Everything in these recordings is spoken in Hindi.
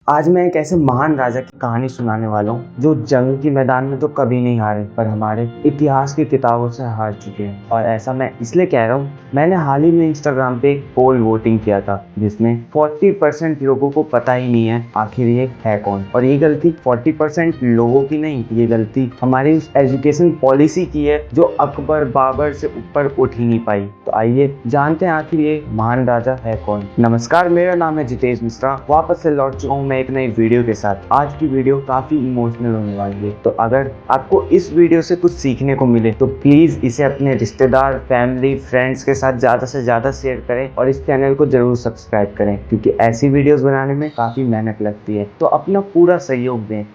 आज मैं एक ऐसे महान राजा की कहानी सुनाने वाला हूँ जो जंग के मैदान में तो कभी नहीं हारे पर हमारे इतिहास की किताबों से हार चुके हैं। और ऐसा मैं इसलिए कह रहा हूँ, मैंने हाल ही में इंस्टाग्राम पे एक पोल वोटिंग किया था जिसमें 40% लोगों को पता ही नहीं है आखिर ये है कौन। और ये गलती 40% लोगों की नहीं, ये गलती हमारी उस एजुकेशन पॉलिसी की है जो अकबर बाबर से ऊपर उठ ही नहीं पाई। तो आइए जानते हैं आखिर ये महान राजा है कौन। नमस्कार, मेरा नाम है जितेश मिश्रा। वापस से लौट चुका हूँ मैं एक नई वीडियो के साथ। आज की वीडियो काफी इमोशनल होने वाली है, तो अगर आपको इस वीडियो से कुछ सीखने को मिले तो प्लीज इसे अपने रिश्तेदार, फैमिली, फ्रेंड्स के साथ ज्यादा से ज्यादा शेयर करें और इस चैनल को जरूर सब्सक्राइब करें क्योंकि ऐसी वीडियोस बनाने में काफी मेहनत लगती है। तो अपना पूरा सहयोग दें।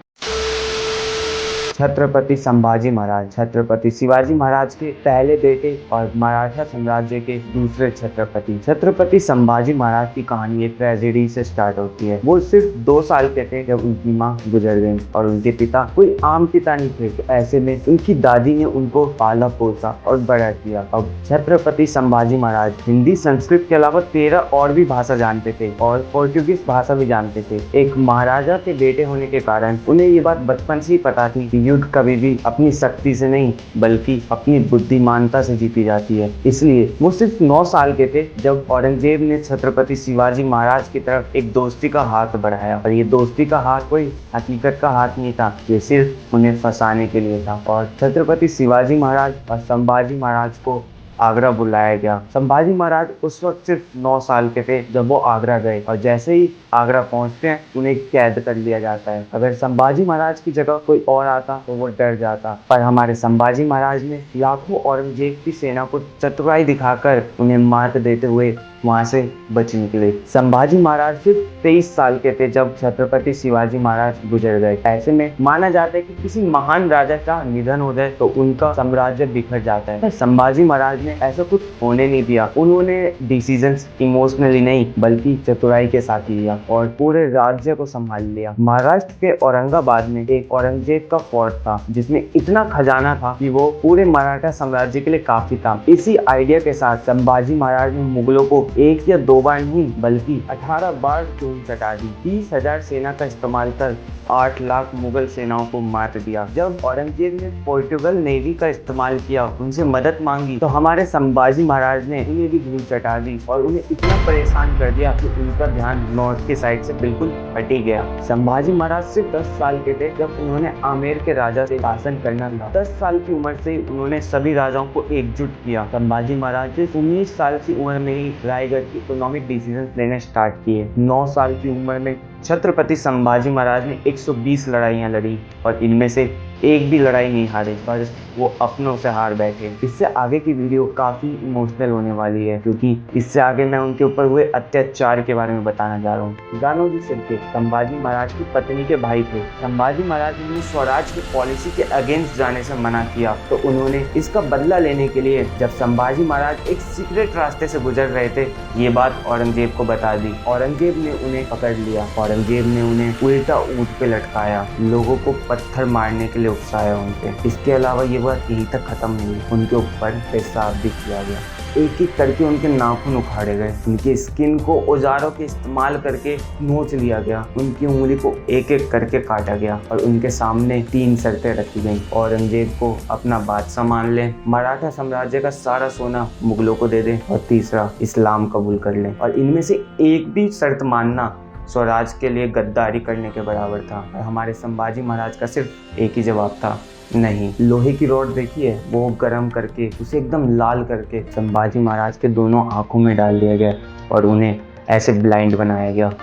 छत्रपति संभाजी महाराज छत्रपति शिवाजी महाराज के पहले बेटे और मराठा साम्राज्य के दूसरे छत्रपति। छत्रपति संभाजी महाराज की कहानी एक ट्रेजेडी से स्टार्ट होती है। वो सिर्फ 2 साल के थे जब उनकी माँ गुजर गई और उनके पिता कोई आम पिता नहीं थे। तो ऐसे में उनकी दादी ने उनको पाला पोसा और बड़ा किया। अब छत्रपति संभाजी महाराज हिंदी, संस्कृत के अलावा 13 और भी भाषा जानते थे और पोर्तुगीज भाषा भी जानते थे। एक महाराजा के बेटे होने के कारण उन्हें ये बात बचपन से ही पता थी युद्ध कभी भी अपनी शक्ति से नहीं बल्कि अपनी बुद्धिमानता से जीती जाती है। इसलिए वो सिर्फ 9 साल के थे जब औरंगजेब ने छत्रपति शिवाजी महाराज की तरफ एक दोस्ती का हाथ बढ़ाया। और ये दोस्ती का हाथ कोई हकीकत का हाथ नहीं था, ये सिर्फ उन्हें फंसाने के लिए था। और छत्रपति शिवाजी महाराज और संभाजी महाराज को आगरा बुलाया गया। संभाजी महाराज उस वक्त सिर्फ 9 साल के थे जब वो आगरा गए और जैसे ही आगरा पहुंचते हैं उन्हें कैद कर लिया जाता है। अगर संभाजी महाराज की जगह कोई और आता तो वो डर जाता, पर हमारे संभाजी महाराज ने लाखों औरंगजेब की सेना को चतुराई दिखाकर उन्हें मात देते हुए वहां से बच निकले। संभाजी महाराज सिर्फ 23 साल के थे जब छत्रपति शिवाजी महाराज गुजर गए। ऐसे में माना जाता है कि किसी महान राजा का निधन हो जाए तो उनका साम्राज्य बिखर जाता है। संभाजी महाराज ने ऐसा कुछ होने नहीं दिया। उन्होंने डिसीजंस इमोशनली नहीं बल्कि चतुराई के साथ लिया और पूरे राज्य को संभाल लिया। महाराष्ट्र के औरंगाबाद में एक औरंगजेब का फोर्ट था जिसमें इतना खजाना था कि वो पूरे मराठा साम्राज्य के लिए काफी था। इसी आइडिया के साथ संभाजी महाराज ने मुगलों को 1 या 2 बार नहीं बल्कि 18 बार धूल चटा दी। 30,000 सेना का इस्तेमाल कर 8 लाख मुगल सेनाओं को मार दिया। जब औरंगजेब ने पोर्टुगल नेवी का इस्तेमाल किया, उनसे मदद मांगी, तो हमारे संभाजी महाराज ने उन्हें भी धूल चटा दी और उन्हें इतना परेशान कर दिया कि उनका ध्यान नॉर्थ के साइड से बिल्कुल हट ही गया। संभाजी महाराज सिर्फ 10 साल के थे जब उन्होंने आमेर के राजा से शासन करना था। 10 साल की उम्र से उन्होंने सभी राजाओं को एकजुट किया। संभाजी महाराज सिर्फ 19 साल की उम्र में ही रायगढ़ की इकोनॉमिक डिसीजन लेने स्टार्ट किए। 9 साल की उम्र में छत्रपति संभाजी महाराज ने 120 लड़ाइयां लड़ी और इनमें से एक भी लड़ाई नहीं हारे, पर वो अपनों से हार बैठे। इससे आगे की वीडियो काफी इमोशनल होने वाली है क्योंकि इससे आगे मैं उनके ऊपर हुए अत्याचार के बारे में बताना जा रहा हूँ। गानोजी शिर्के संभाजी महाराज की पत्नी के भाई थे। संभाजी महाराज ने स्वराज की पॉलिसी के अगेंस्ट जाने से मना किया, तो उन्होंने इसका बदला लेने के लिए जब संभाजी महाराज एक सीक्रेट रास्ते से गुजर रहे थे, ये बात औरंगजेब को बता दी। औरंगजेब ने उन्हें पकड़ लिया। औरंगजेब ने उन्हें उल्टा ऊंट पे लटकाया, लोगों को पत्थर मारने के लिए उकसाया उनके। इसके अलावा ये बात यहीं तक खत्म हुई, उनके ऊपर पेशाब भी किया गया। एक एक करके उनके नाखून उखाड़े गए, उनके स्किन को औजारों के इस्तेमाल करके नोच लिया गया, उनकी उंगली को एक एक करके काटा गया और उनके सामने 3 शर्तें रखी गई। औरंगजेब को अपना बादशाह मान ले, मराठा साम्राज्य का सारा सोना मुगलों को दे दे और तीसरा इस्लाम कबूल कर ले। और इनमें से एक भी शर्त मानना स्वराज के लिए गद्दारी करने के बराबर था। और हमारे संभाजी महाराज का सिर्फ एक ही जवाब था, नहीं। लोहे की रॉड देखी है, वो गर्म करके उसे एकदम लाल करके संभाजी महाराज के दोनों आंखों में डाल दिया गया और उन्हें ऐसे ब्लाइंड बनाया गया।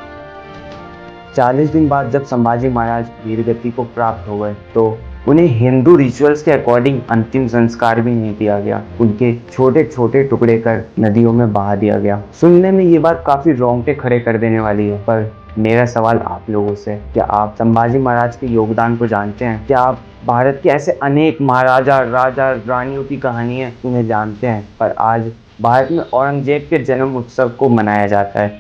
40 दिन बाद जब संभाजी महाराज वीरगति को प्राप्त हो गए तो उन्हें हिंदू रिचुअल्स के अकॉर्डिंग अंतिम संस्कार भी नहीं दिया गया। उनके छोटे छोटे टुकड़े कर नदियों में बहा दिया गया। सुनने में ये बात काफी रोंगटे खड़े कर देने वाली है, पर मेरा सवाल आप लोगों से, क्या आप संभाजी महाराज के योगदान को जानते हैं? क्या आप भारत के ऐसे अनेक महाराजा, राजा, रानियों की कहानियां उन्हें जानते हैं? पर आज भारत में औरंगजेब के जन्म उत्सव को मनाया जाता है,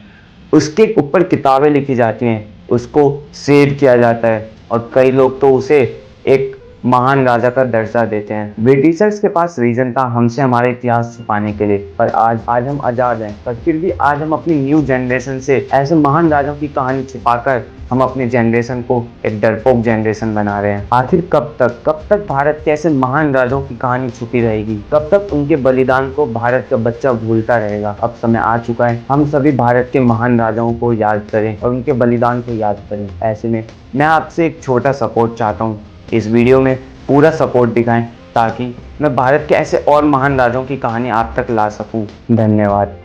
उसके ऊपर किताबें लिखी जाती हैं, उसको सेव किया जाता है और कई लोग तो उसे एक महान राजा का दर्जा देते हैं। ब्रिटिशर्स के पास रीजन था हमसे हमारे इतिहास छुपाने के लिए, पर आज हम आजाद हैं, पर फिर भी आज हम अपनी न्यू जनरेशन से ऐसे महान राजाओं की कहानी छुपाकर हम अपनी जनरेशन को एक डरपोक जनरेशन बना रहे हैं। आखिर कब तक भारत के ऐसे महान राजाओं की कहानी छुपी रहेगी? कब तक उनके बलिदान को भारत का बच्चा भूलता रहेगा? अब समय आ चुका है हम सभी भारत के महान राजाओं को याद करें और उनके बलिदान को याद करें। ऐसे में मैं आपसे एक छोटा सपोर्ट चाहता हूँ, इस वीडियो में पूरा सपोर्ट दिखाएं ताकि मैं भारत के ऐसे और महान राजाओं की कहानी आप तक ला सकूं। धन्यवाद।